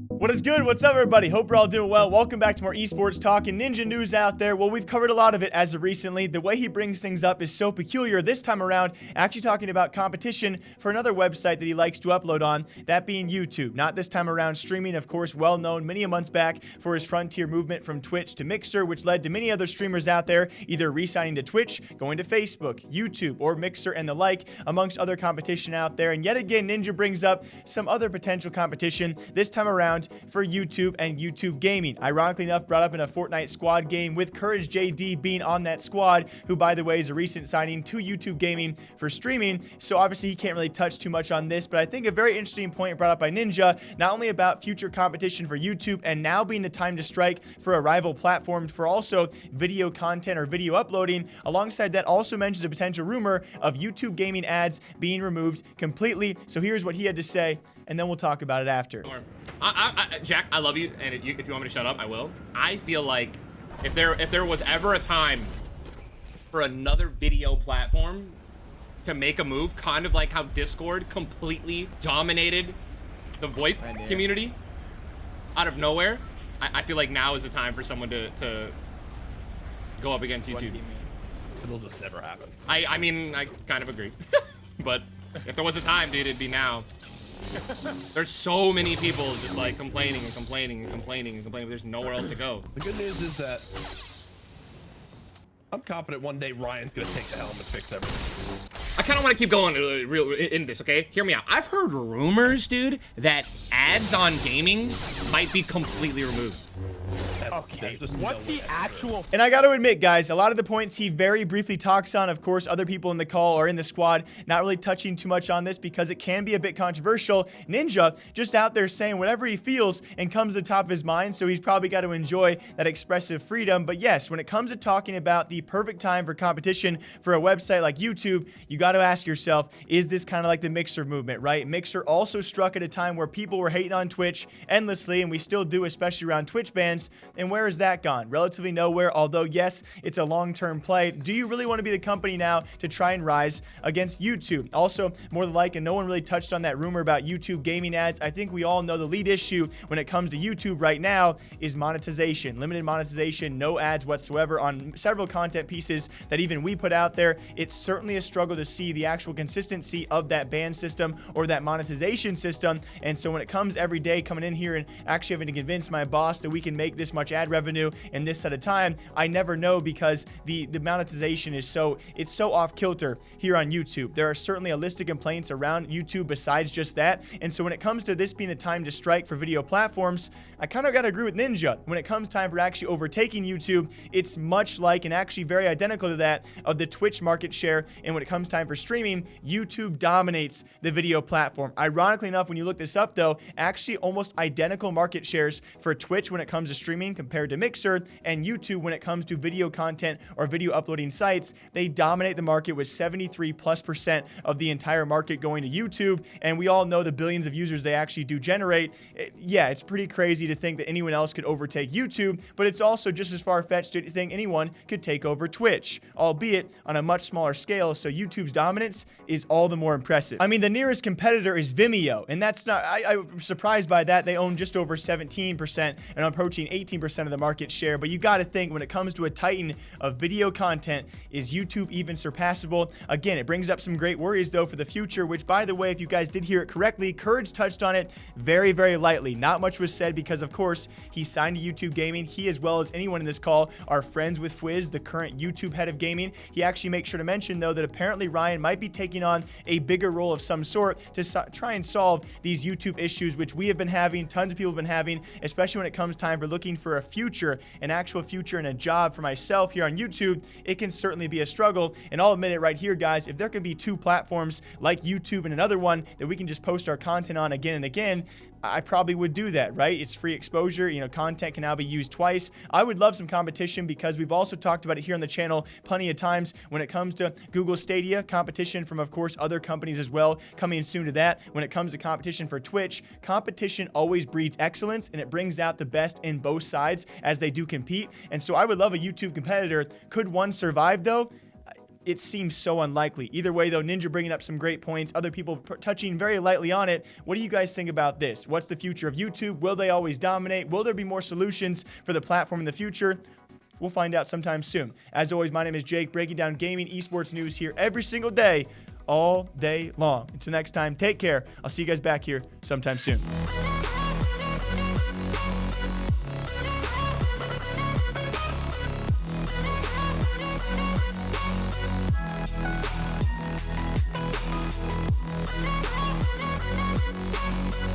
What is good? What's up, everybody? Hope you're all doing well. Welcome back to more esports talk and ninja news out there. Well, we've covered a lot of it as of recently. The way he brings things up is so peculiar this time around, actually talking about competition for another website that he likes to upload on, that being YouTube. Not this time around streaming, of course, well known many months back for his frontier movement from Twitch to Mixer, which led to many other streamers out there either re-signing to Twitch, going to Facebook, YouTube, or Mixer and the like, amongst other competition out there. And yet again, Ninja brings up some other potential competition, this time around for YouTube and YouTube gaming. Ironically enough, brought up in a Fortnite squad game with Courage JD being on that squad, who, by the way, is a recent signing to YouTube gaming for streaming. So obviously he can't really touch too much on this, but I think a very interesting point brought up by Ninja, not only about future competition for YouTube and now being the time to strike for a rival platform for also video content or video uploading. Alongside that, also mentions a potential rumor of YouTube gaming ads being removed completely. So here's what he had to say, and then we'll talk about it after. Jack, I love you, and if you want me to shut up, I will. I feel like if there was ever a time for another video platform to make a move, kind of like how Discord completely dominated the VoIP community out of nowhere, I feel like now is the time for someone to go up against YouTube. It'll just never happen. I mean, I kind of agree. But if there was a time, dude, it'd be now. There's so many people just like complaining and complaining and complaining and complaining. There's nowhere else to go. The good news is that I'm confident one day Ryan's gonna take the helm and fix everything. I kind of want to keep going real in this, okay? Hear me out. I've heard rumors, dude, that ads on gaming might be completely removed. Okay, what's the actual... And I got to admit, guys, a lot of the points he very briefly talks on, of course, other people in the call or in the squad, not really touching too much on this because it can be a bit controversial. Ninja just out there saying whatever he feels and comes to the top of his mind, so he's probably got to enjoy that expressive freedom. But yes, when it comes to talking about the perfect time for competition for a website like YouTube, you got to ask yourself, is this kind of like the Mixer movement, right? Mixer also struck at a time where people were hating on Twitch endlessly, and we still do, especially around Twitch bans. And where has that gone? Relatively nowhere, although yes, it's a long-term play. Do you really want to be the company now to try and rise against YouTube? Also, more than like, and no one really touched on that rumor about YouTube gaming ads. I think we all know the lead issue when it comes to YouTube right now is monetization. Limited monetization, no ads whatsoever on several content pieces that even we put out there. It's certainly a struggle to see the actual consistency of that ban system or that monetization system. And so when it comes every day coming in here and actually having to convince my boss that we can make this much ad revenue in this at a time, I never know because the monetization is so off kilter here on YouTube. There are certainly a list of complaints around YouTube besides just that. And so when it comes to this being the time to strike for video platforms, I kind of got to agree with Ninja. When it comes time for actually overtaking YouTube, it's much like and actually very identical to that of the Twitch market share. And when it comes time for streaming, YouTube dominates the video platform. Ironically enough, when you look this up though, actually almost identical market shares for Twitch when it comes to streaming compared to Mixer, and YouTube when it comes to video content or video uploading sites. They dominate the market with 73+% of the entire market going to YouTube, and we all know the billions of users they actually do generate. Yeah, it's pretty crazy to think that anyone else could overtake YouTube, but it's also just as far-fetched to think anyone could take over Twitch, albeit on a much smaller scale, so YouTube's dominance is all the more impressive. I mean, the nearest competitor is Vimeo, and that's not, I'm surprised by that. They own just over 17% and approaching 18% of the market share, but you got to think when it comes to a titan of video content, is YouTube even surpassable? Again, it brings up some great worries though for the future, which by the way, if you guys did hear it correctly, Courage touched on it very, very lightly. Not much was said because of course he signed to YouTube gaming. He, as well as anyone in this call, are friends with Fwiz, the current YouTube head of gaming. He actually makes sure to mention though that apparently Ryan might be taking on a bigger role of some sort to try and solve these YouTube issues, which we have been having, tons of people have been having, especially when it comes time for looking for a future, an actual future and a job for myself here on YouTube. It can certainly be a struggle, and I'll admit it right here, guys, if there could be two platforms like YouTube and another one that we can just post our content on again and again, I probably would do that, right? It's free exposure. You know, content can now be used twice. I would love some competition because we've also talked about it here on the channel plenty of times when it comes to Google Stadia, competition from, of course, other companies as well, coming soon to that. When it comes to competition for Twitch, competition always breeds excellence and it brings out the best in both sides as they do compete. And so I would love a YouTube competitor. Could one survive though? it seems so unlikely. Either way, though, Ninja bringing up some great points, other people touching very lightly on it. What do you guys think about this? What's the future of YouTube? Will they always dominate? Will there be more solutions for the platform in the future? We'll find out sometime soon. As always, my name is Jake, breaking down gaming esports news here every single day, all day long. Until next time, take care. I'll see you guys back here sometime soon.